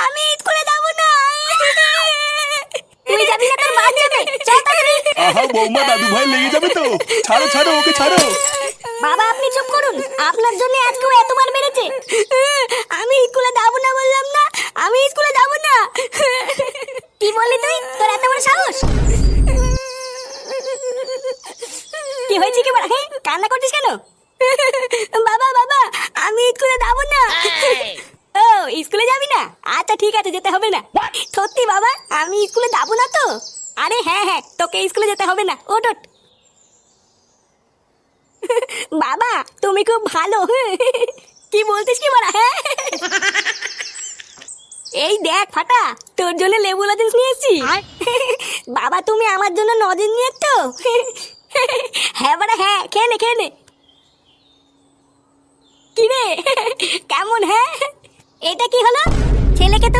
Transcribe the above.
আমি স্কুলে যাব না। তুই যাবি না, তোর মা যাবে। চল তাড়াতাড়ি। আহা বৌমা, দাদু ভাই লেগে যাবে তো। ছাড়ো ছাড়ো, ওকে ছাড়ো। বাবা আপনি চুপ করুন, আপনার জন্য আজকেও এত মার মেরেছে। আমি স্কুলে যাব না বললাম না, আমি স্কুলে যাব না। কি বললি তুই? তোর এত বড় সাহস? কি হয়েছে কি বল? হ্যাঁ, কান্না করছিস কেন? বাবা বাবা, আমি স্কুলে যাব না। ও স্কুলে যাবি না? আচ্ছা ঠিক আছে, যেতে হবে না। সত্যি বাবা, আমি স্কুলে যাব না তো। আরে হ্যাঁ হ্যাঁ, তোকে স্কুলে যেতে হবে না, ওঠ ওঠ। বাবা তুমি খুব ভালো। কি বলতিস কি বলা? হ্যাঁ এই দেখ ফাটা, তোর জন্য লেবু লজেন্স নিয়ে এসেছি। বাবা তুমি আমার জন্য লজেন্স নিয়ে তো? হ্যাঁ বাড়া হ্যাঁ, খেয়ে নে খেয়ে নে। কি রে কেমন? হ্যাঁ এটা কি হলো? ছেলেকে তো